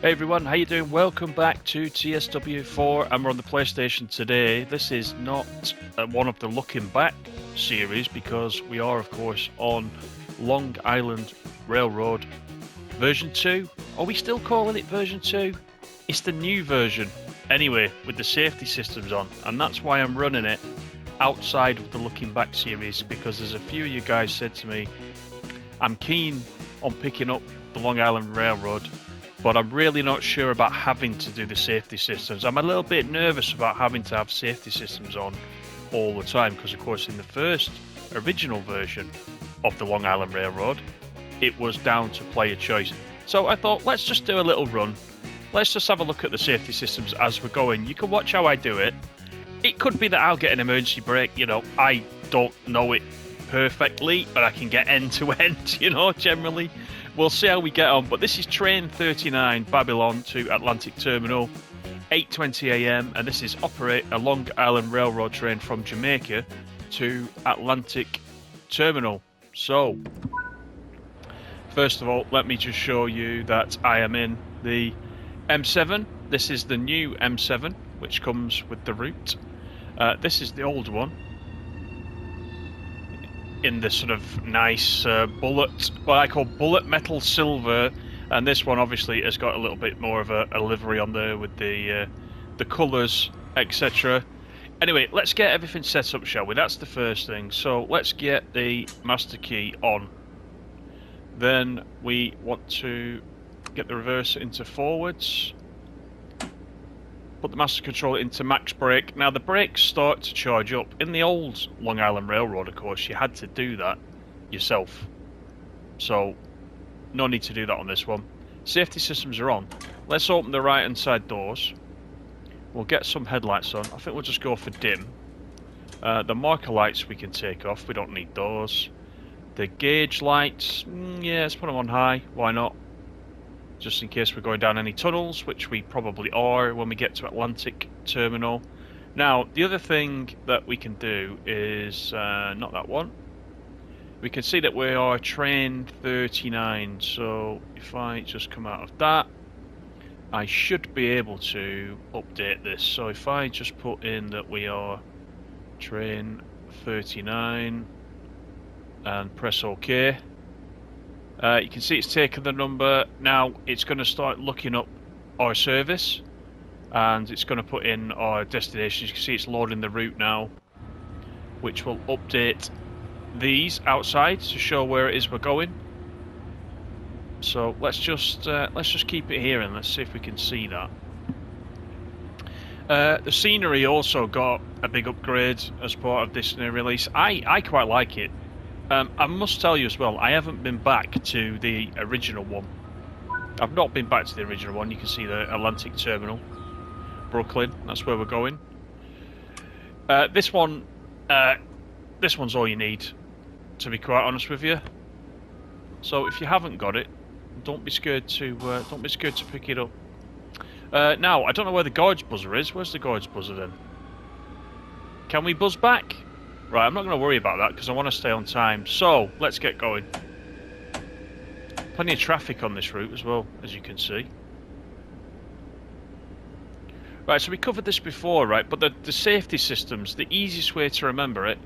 Hey everyone, how you doing? Welcome back to TSW4 and we're on the PlayStation today. This is not one of the Looking Back series because we are of course on Long Island Railroad version 2. Are we still calling it version 2? It's the new version anyway with the safety systems on, and that's why I'm running it outside of the Looking Back series, because there's a few of you guys said to me I'm keen on picking up the Long Island Railroad, but I'm really not sure about having to do the safety systems. I'm a little bit nervous about having to have safety systems on all the time, because of course in the first original version of the Long Island Railroad, it was down to player choice. So I thought, let's just do a little run. Let's just have a look at the safety systems as we're going. You can watch how I do it. It could be that I'll get an emergency brake, I don't know it perfectly, but I can get end to end, generally. We'll see how we get on, but this is train 39 Babylon to Atlantic Terminal, 8:20 a.m. and this is operate a Long Island Railroad train from Jamaica to Atlantic Terminal. So, first of all, let me just show you that I am in the M7. This is the new M7, which comes with the route. This is the old one, in this sort of nice bullet, what I call bullet metal silver, and this one obviously has got a little bit more of a livery on there with the colours, etc. Anyway, let's get everything set up, shall we? That's the first thing. So let's get the master key on. Then we want to get the reverse into forwards. Put the master controller into max brake. Now the brakes start to charge up. In the old Long Island Railroad, of course, you had to do that yourself. So, no need to do that on this one. Safety systems are on. Let's open the right hand side doors. We'll get some headlights on. I think we'll just go for dim. The marker lights we can take off. We don't need those. The gauge lights, yeah, let's put them on high. Why not? Just in case we're going down any tunnels, which we probably are when we get to Atlantic Terminal. Now, the other thing that we can do is, not that one. We can see that we are train 39, so if I just come out of that, I should be able to update this. So if I just put in that we are train 39 and press OK. You can see it's taken the number. Now it's going to start looking up our service and it's going to put in our destination. You can see it's loading the route now, which will update these outside to show where it is we're going. So let's just keep it here and let's see if we can see that. The scenery also got a big upgrade as part of this new release. I quite like it. I must tell you as well, I haven't been back to the original one. I've not been back to the original one. You can see the Atlantic Terminal, Brooklyn. That's where we're going. This one's all you need, to be quite honest with you. So if you haven't got it, don't be scared to pick it up. Now I don't know where the gorge buzzer is. Where's the gorge buzzer then? Can we buzz back? Right, I'm not going to worry about that because I want to stay on time. So, let's get going. Plenty of traffic on this route as well, as you can see. Right, so we covered this before, right? But the safety systems, the easiest way to remember it,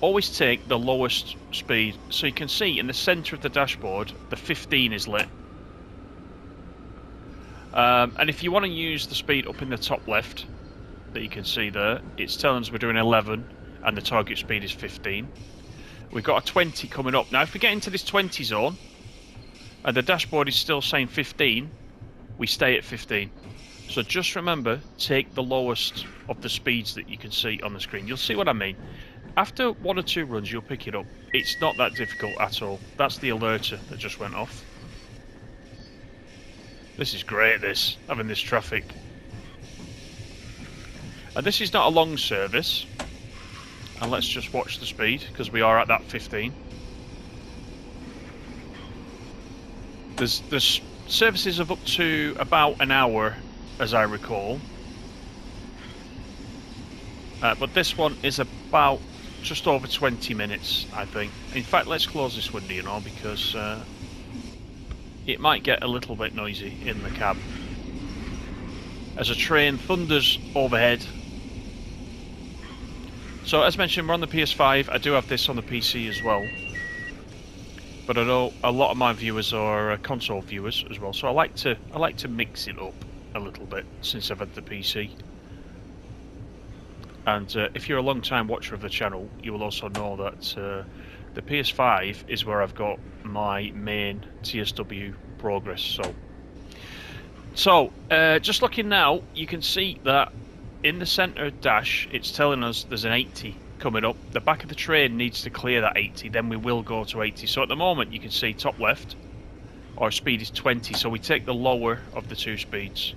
always take the lowest speed. So you can see in the centre of the dashboard, the 15 is lit. And if you want to use the speed up in the top left, that you can see there, it's telling us we're doing 11. And the target speed is 15. We've got a 20 coming up. Now if we get into this 20 zone and the dashboard is still saying 15, we stay at 15. So just remember, take the lowest of the speeds that you can see on the screen. You'll see what I mean. After one or two runs you'll pick it up. It's not that difficult at all. That's the alerter that just went off. This is great, this, having this traffic. And this is not a long service. And let's just watch the speed, because we are at that 15. There's services of up to about an hour, as I recall. But this one is about just over 20 minutes, I think. In fact, let's close this window, because it might get a little bit noisy in the cab as a train thunders overhead. So as mentioned, we're on the PS5. I do have this on the PC as well, but I know a lot of my viewers are console viewers as well, so I like to mix it up a little bit since I've had the PC. And if you're a long-time watcher of the channel, you will also know that the PS5 is where I've got my main TSW progress. So just looking now, you can see that in the centre dash, it's telling us there's an 80 coming up. The back of the train needs to clear that 80, then we will go to 80. So at the moment, you can see top left, our speed is 20, so we take the lower of the two speeds.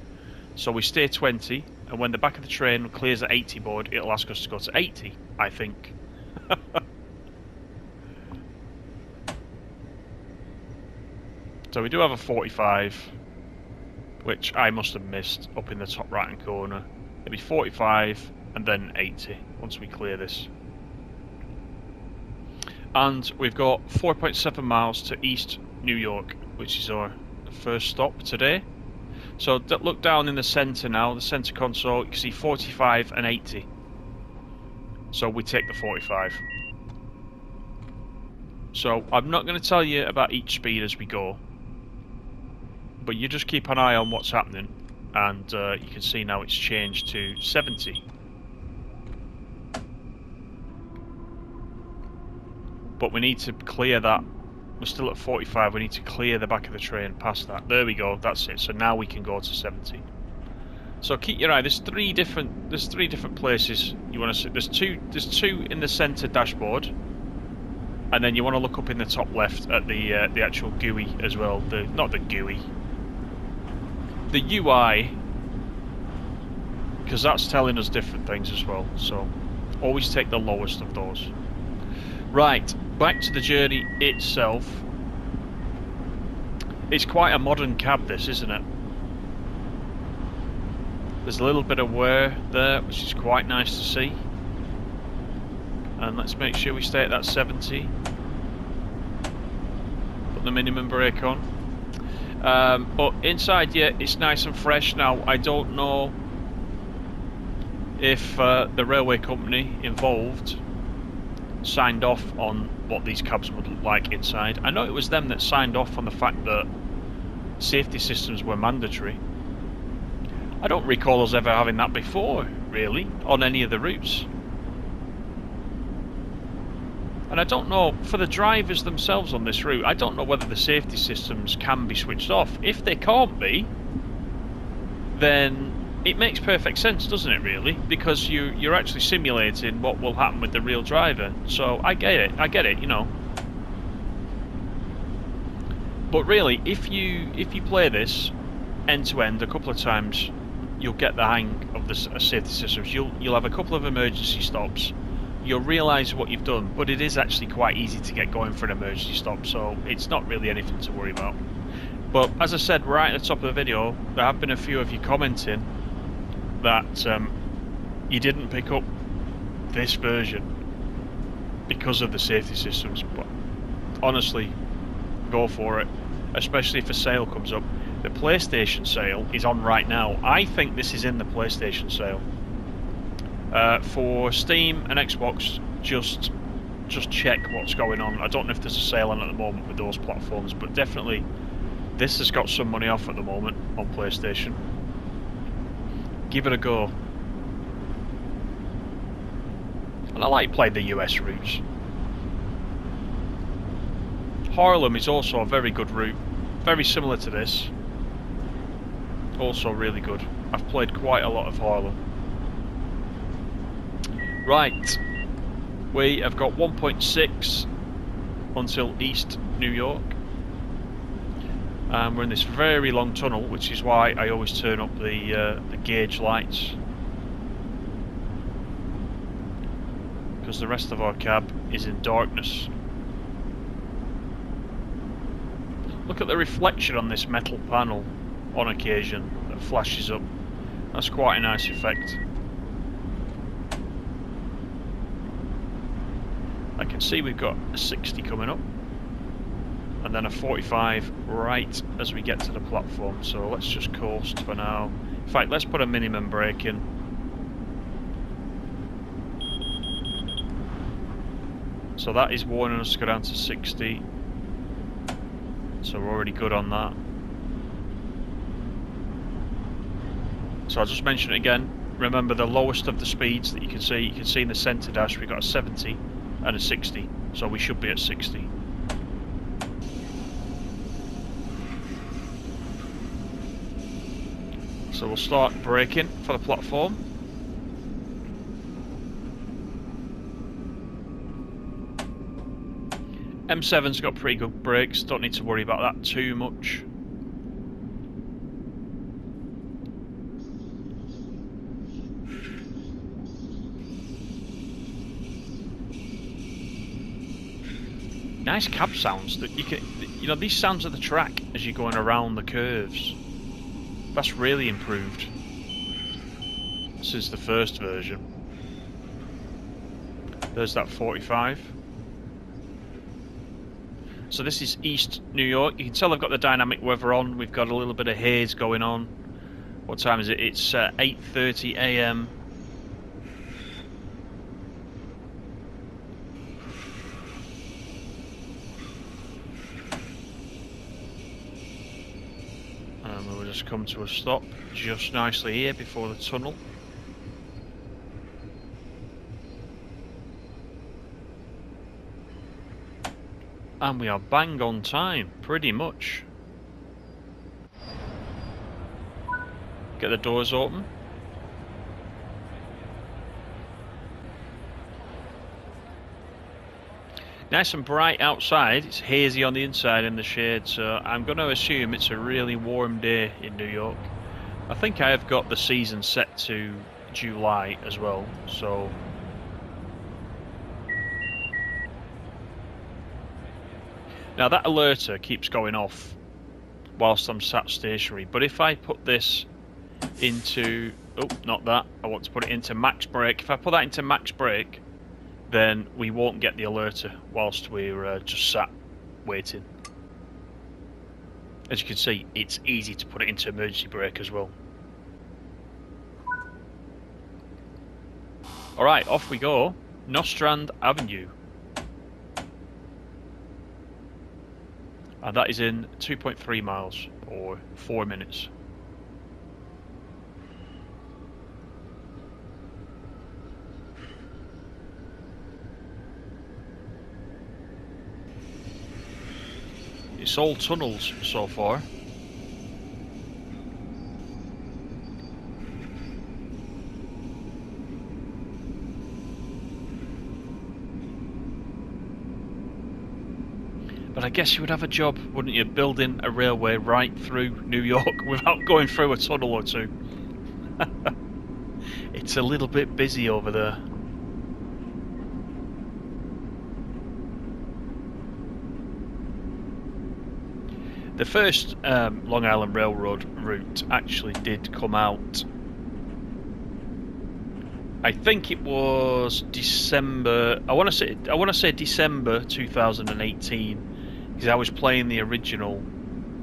So we stay 20, and when the back of the train clears at 80 board, it'll ask us to go to 80, I think. So we do have a 45, which I must have missed up in the top right hand corner. It'll be 45 and then 80 once we clear this. And we've got 4.7 miles to East New York, which is our first stop today. So look down in the centre now, the centre console, you can see 45 and 80. So we take the 45. So I'm not going to tell you about each speed as we go, but you just keep an eye on what's happening, and you can see now it's changed to 70. But we need to clear that. We're still at 45, we need to clear the back of the train past that. There we go, that's it. So now we can go to 70. So keep your eye, there's three different places you want to see. There's two in the centre dashboard, and then you want to look up in the top left at the actual GUI as well. Not the GUI, the UI, because that's telling us different things as well. So always take the lowest of those. Right, back to the journey itself. It's quite a modern cab, this, isn't it? There's a little bit of wear there, which is quite nice to see. And let's make sure we stay at that 70. Put the minimum brake on. But inside, yeah, it's nice and fresh. Now, I don't know if the railway company involved signed off on what these cabs would look like inside. I know it was them that signed off on the fact that safety systems were mandatory. I don't recall us ever having that before, really, on any of the routes. And I don't know, for the drivers themselves on this route, I don't know whether the safety systems can be switched off. If they can't be, then it makes perfect sense, doesn't it, really? Because you're actually simulating what will happen with the real driver. So I get it, you know. But really, if you play this end to end a couple of times, you'll get the hang of the safety systems. You'll have a couple of emergency stops. You'll realise what you've done, but it is actually quite easy to get going for an emergency stop, so it's not really anything to worry about. But as I said right at the top of the video, there have been a few of you commenting that you didn't pick up this version because of the safety systems. But honestly, go for it, especially if a sale comes up. The PlayStation sale is on right now. I think this is in the PlayStation sale. For Steam and Xbox, just check what's going on. I don't know if there's a sale on at the moment with those platforms, but definitely this has got some money off at the moment on PlayStation. Give it a go. And I like playing the US routes. Harlem is also a very good route, very similar to this. Also really good. I've played quite a lot of Harlem. Right, we have got 1.6 until East New York. We're in this very long tunnel, which is why I always turn up the gauge lights, because the rest of our cab is in darkness. Look at the reflection on this metal panel on occasion that flashes up. That's quite a nice effect. I can see we've got a 60 coming up. and then a 45 right as we get to the platform. So let's just coast for now. In fact, let's put a minimum brake in. So that is warning us to go down to 60. So we're already good on that. So I'll just mention it again. Remember the lowest of the speeds that you can see in the centre dash, we've got a 70 and a 60. So we should be at 60. So we'll start braking for the platform. M7's got pretty good brakes, don't need to worry about that too much. Nice cab sounds that you can, you know, these sounds of the track as you're going around the curves. That's really improved since the first version. There's that 45. So this is East New York. You can tell I've got the dynamic weather on. We've got a little bit of haze going on. What time is it? It's 8:30 AM. And we'll just come to a stop just nicely here before the tunnel. And we are bang on time, pretty much. Get the doors open. Nice and bright outside. It's hazy on the inside in the shade, so I'm going to assume it's a really warm day in New York. I think I have got the season set to July as well, so... Now that alerter keeps going off whilst I'm sat stationary, but if I put this into... Oh, not that. I want to put it into max brake. If I put that into max brake, then we won't get the alerter whilst we're just sat waiting. As you can see, it's easy to put it into emergency brake as well. Alright, off we go. Nostrand Avenue. And that is in 2.3 miles, or 4 minutes. It's all tunnels so far. But I guess you would have a job, wouldn't you, building a railway right through New York without going through a tunnel or two. It's a little bit busy over there. The first Long Island Railroad route actually did come out. I think it was December. I want to say December 2018, because I was playing the original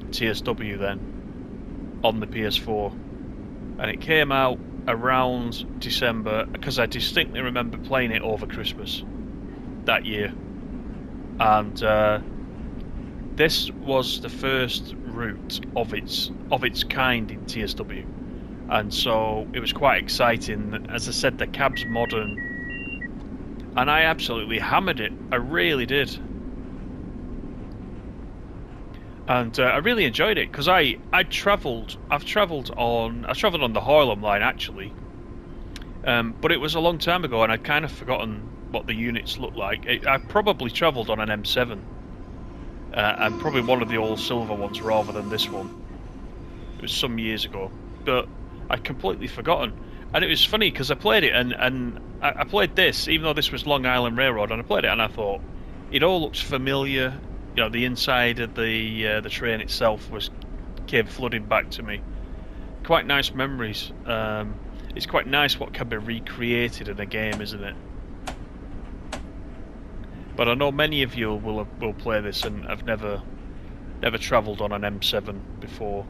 TSW then on the PS4, and it came out around December because I distinctly remember playing it over Christmas that year, and this was the first route of its kind in TSW. And so it was quite exciting. As I said, the cab's modern, and I absolutely hammered it. I really did, and I really enjoyed it because I've travelled on the Harlem line actually, but it was a long time ago, and I'd kind of forgotten what the units looked like. I probably travelled on an M7, and probably one of the all silver ones rather than this one. It was some years ago, but I'd completely forgotten. And it was funny because I played it, and I played this, even though this was Long Island Railroad, and I played it and I thought, it all looks familiar. You know, the inside of the train itself came flooding back to me. Quite nice memories. It's quite nice what can be recreated in a game, isn't it? But I know many of you will play this and have never Never travelled on an M7 before,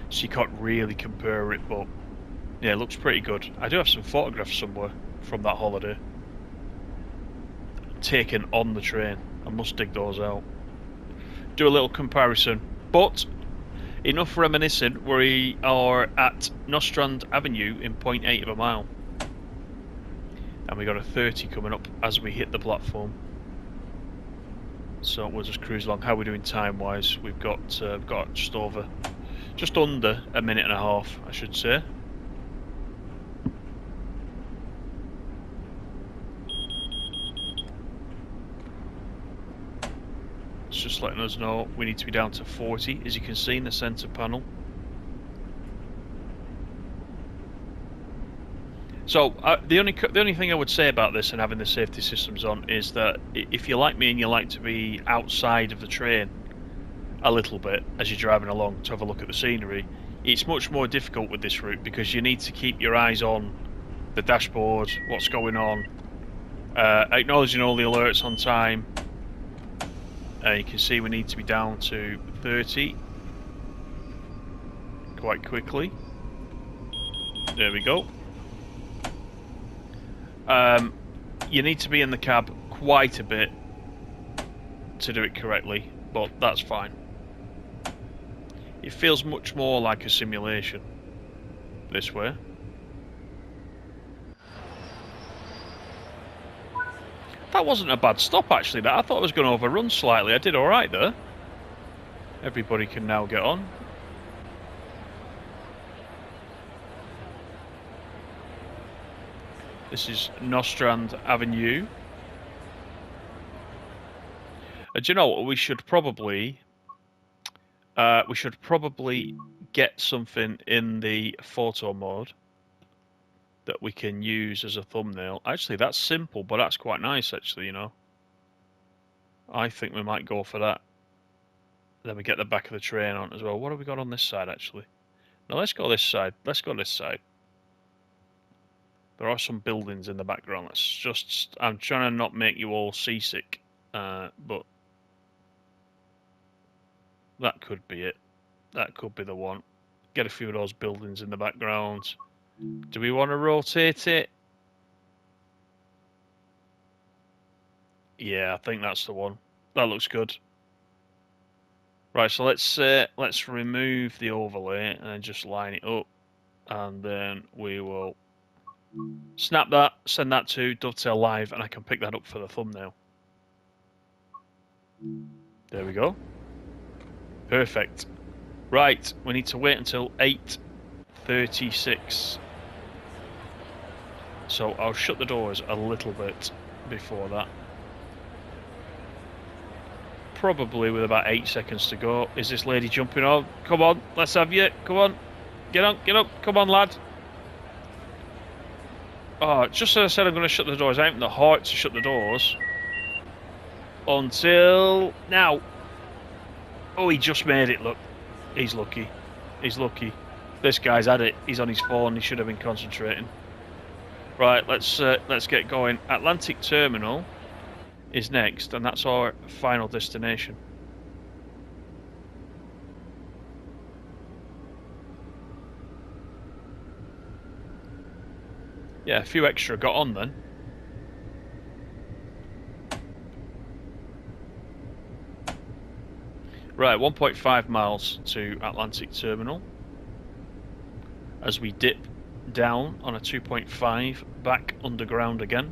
so you can't really compare it, but yeah, it looks pretty good. I do have some photographs somewhere from that holiday taken on the train. I must dig those out. Do a little comparison, but enough reminiscing. We are at Nostrand Avenue in 0.8 of a mile, and we got a 30 coming up as we hit the platform. So we'll just cruise along. How are we doing time wise? We've got just under a minute and a half, I should say. It's just letting us know we need to be down to 40, as you can see in the centre panel. So the only thing I would say about this and having the safety systems on is that if you're like me and you like to be outside of the train a little bit as you're driving along to have a look at the scenery, it's much more difficult with this route because you need to keep your eyes on the dashboard, what's going on, acknowledging all the alerts on time. You can see we need to be down to 30 quite quickly. There we go. You need to be in the cab quite a bit to do it correctly, but that's fine. It feels much more like a simulation this way. That wasn't a bad stop actually, that. I thought I was going to overrun slightly. I did alright there. Everybody can now get on. This is Nostrand Avenue. Do you know what? We should probably get something in the photo mode that we can use as a thumbnail. Actually, that's simple, but that's quite nice, actually, you know. I think we might go for that. Then we get the back of the train on as well. What have we got on this side, actually? No, let's go this side. Let's go this side. There are some buildings in the background. Let's just... I'm trying to not make you all seasick, but that could be it. That could be the one. Get a few of those buildings in the background. Do we want to rotate it? Yeah, I think that's the one. That looks good. Right, so let's remove the overlay and just line it up, and then we will snap that, send that to Dovetail Live, and I can pick that up for the thumbnail. There we go. Perfect. Right, we need to wait until 8:36. So I'll shut the doors a little bit before that. Probably with about 8 seconds to go. Is this lady jumping on? Come on, let's have you. Come on. Get on, get up. Come on, lad. Oh, just as I said I'm going to shut the doors, I ain't in the heart to shut the doors. Until now. Oh, he just made it, look. He's lucky. He's lucky. This guy's had it. He's on his phone. He should have been concentrating. Right, let's get going. Atlantic Terminal is next, and that's our final destination. Yeah, a few extra got on then. Right, 1.5 miles to Atlantic Terminal as we dip down on a 2.5 back underground again.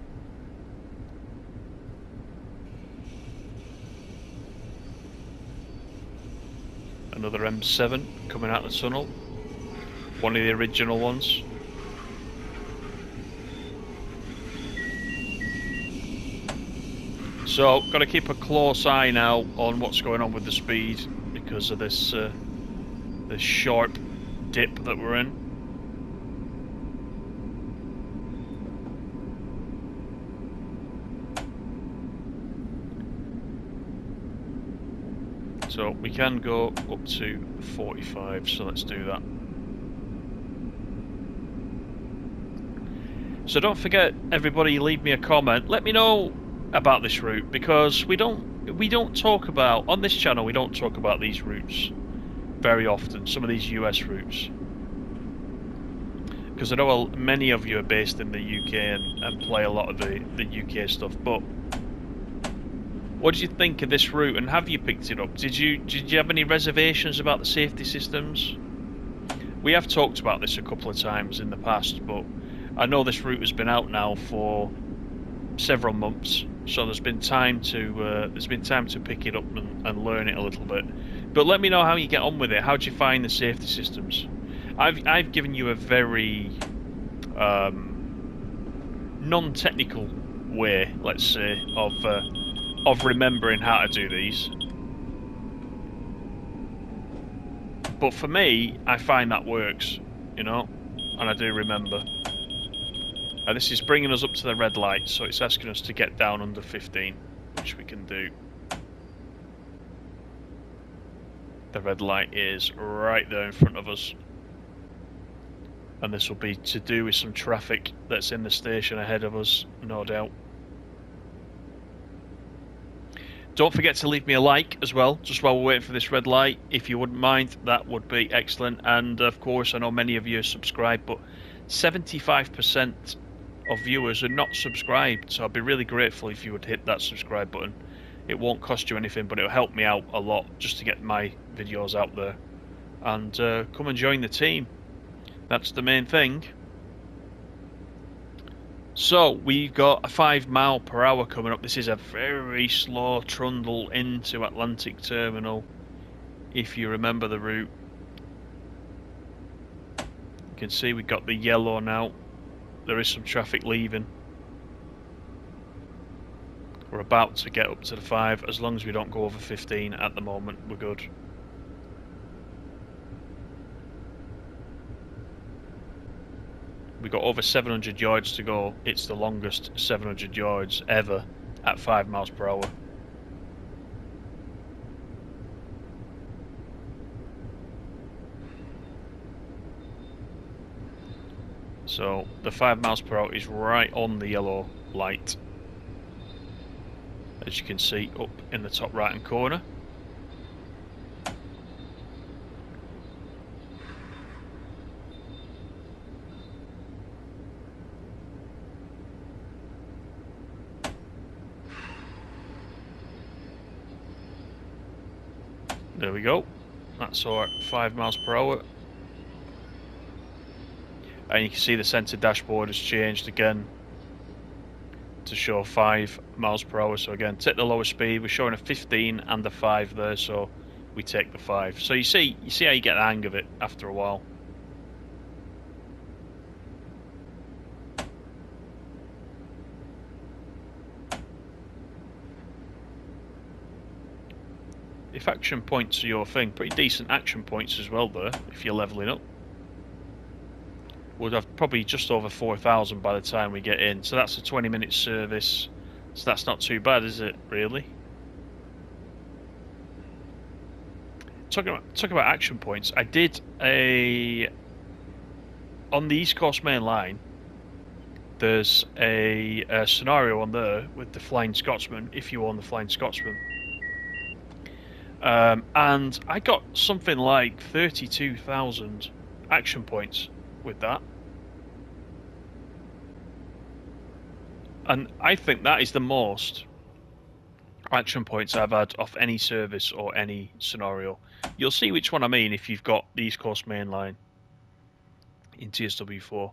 Another M7 coming out of the tunnel, one of the original ones. So, got to keep a close eye now on what's going on with the speed because of this this sharp dip that we're in. So we can go up to 45, so let's do that. So don't forget, everybody, leave me a comment. Let me know about this route, because we don't talk about, on this channel, we don't talk about these routes very often, some of these US routes, because I know many of you are based in the UK and play a lot of the UK stuff. But what did you think of this route, and have you picked it up? Did you have any reservations about the safety systems? We have talked about this a couple of times in the past, but I know this route has been out now for several months, so there's been time to pick it up and learn it a little bit. But let me know how you get on with it. How do you find the safety systems? I've given you a very non-technical way, let's say, of remembering how to do these. But for me, I find that works, you know, and I do remember. This is bringing us up to the red light, so it's asking us to get down under 15, which we can do. The red light is right there in front of us. And this will be to do with some traffic that's in the station ahead of us, no doubt. Don't forget to leave me a like as well, just while we're waiting for this red light. If you wouldn't mind, that would be excellent. And of course, I know many of you are subscribed, but 75% of viewers are not subscribed. So I'd be really grateful if you would hit that subscribe button. It won't cost you anything, but it'll help me out a lot just to get my videos out there. And come and join the team. That's the main thing. So we've got a 5 mile per hour coming up. This is a very slow trundle into Atlantic Terminal, if you remember the route. You can see we've got the yellow now. There is some traffic leaving. We're about to get up to the 5. As long as we don't go over 15 at the moment, we're good. We've got over 700 yards to go. It's the longest 700 yards ever at 5 miles per hour. So the 5 miles per hour is right on the yellow light, as you can see up in the top right hand corner. There we go. That's our 5 miles per hour. And you can see the centre dashboard has changed again to show 5 miles per hour. So again, take the lower speed. We're showing a 15 and a 5 there, so we take the 5. So you see how you get the hang of it after a while. If action points are your thing, pretty decent action points as well there, if you're levelling up. We'll have probably just over 4,000 by the time we get in. So that's a 20-minute service. So that's not too bad, is it, really? Talking about action points, I did on the East Coast Main Line, there's a scenario on there with the Flying Scotsman, if you own the Flying Scotsman. And I got something like 32,000 action points with that. And I think that is the most action points I've had off any service or any scenario. You'll see which one I mean if you've got the East Coast Main Line in TSW4.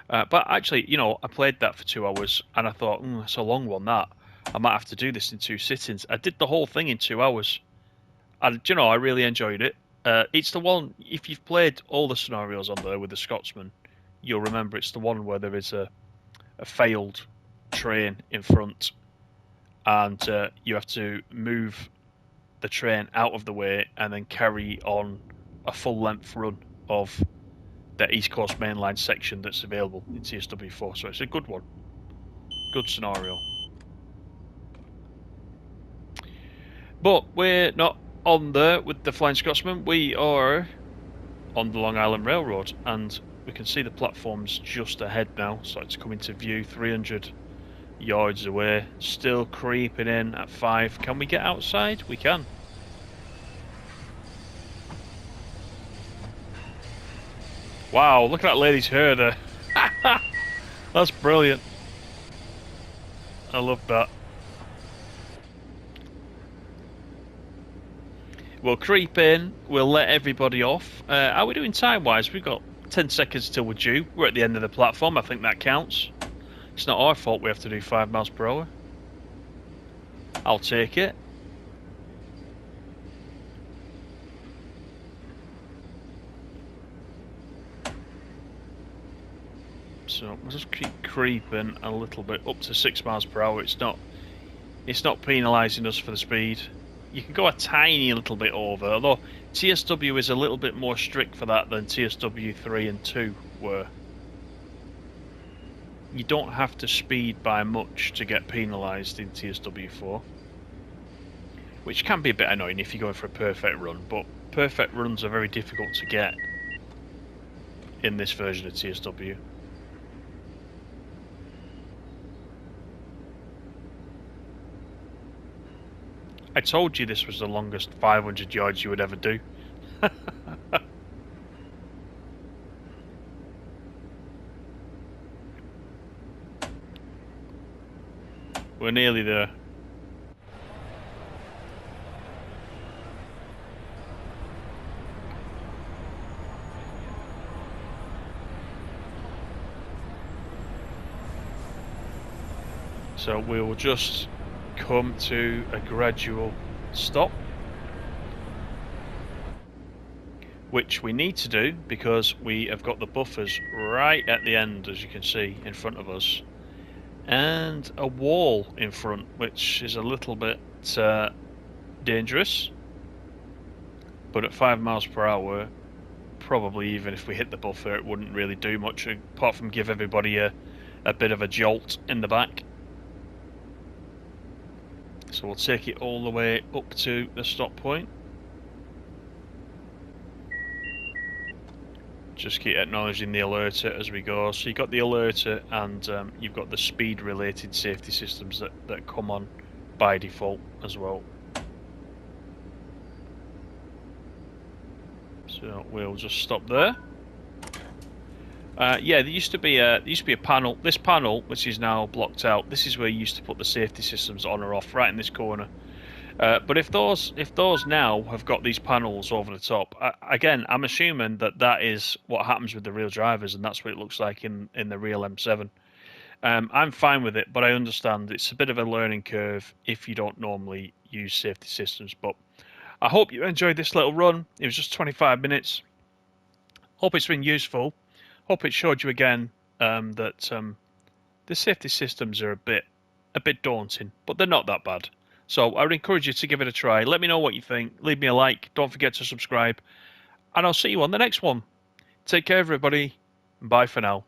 But actually, you know, I played that for 2 hours and I thought, that's a long one, that. I might have to do this in 2 sittings. I did the whole thing in 2 hours. And, you know, I really enjoyed it. It's the one, if you've played all the scenarios on there with the Scotsman, you'll remember it's the one where there is a failed train in front, and you have to move the train out of the way and then carry on a full-length run of the East Coast Main Line section that's available in TSW4. So it's a good one. Good scenario. But we're not on there with the Flying Scotsman. We are on the Long Island Railroad, and we can see the platforms just ahead now, starting to come into view. 300 yards away. Still creeping in at 5. Can we get outside? We can. Wow, look at that lady's hair there. That's brilliant. I love that. We'll creep in. We'll let everybody off. How are we doing time-wise? We've got 10 seconds till we're due. We're at the end of the platform. I think that counts. It's not our fault we have to do 5 miles per hour. I'll take it. So we'll just keep creeping a little bit up to 6 miles per hour. It's not penalising us for the speed. You can go a tiny little bit over, although TSW is a little bit more strict for that than TSW 3 and 2 were. You don't have to speed by much to get penalised in TSW 4, which can be a bit annoying if you're going for a perfect run, but perfect runs are very difficult to get in this version of TSW. I told you this was the longest 500 yards you would ever do. We're nearly there. So we will just come to a gradual stop, which we need to do because we have got the buffers right at the end, as you can see in front of us, and a wall in front, which is a little bit dangerous, but at 5 miles per hour, probably even if we hit the buffer, it wouldn't really do much apart from give everybody a bit of a jolt in the back. So we'll take it all the way up to the stop point. Just keep acknowledging the alerter as we go. So you've got the alerter and you've got the speed related safety systems that come on by default as well. So we'll just stop there. Yeah, there used to be a panel. This panel, which is now blocked out, this is where you used to put the safety systems on or off, right in this corner. But if those now have got these panels over the top, again, I'm assuming that is what happens with the real drivers, and that's what it looks like in the real M7. I'm fine with it, but I understand it's a bit of a learning curve if you don't normally use safety systems. But I hope you enjoyed this little run. It was just 25 minutes. Hope it's been useful. Hope it showed you again that the safety systems are a bit daunting, but they're not that bad. So I would encourage you to give it a try. Let me know what you think. Leave me a like. Don't forget to subscribe. And I'll see you on the next one. Take care, everybody. Bye for now.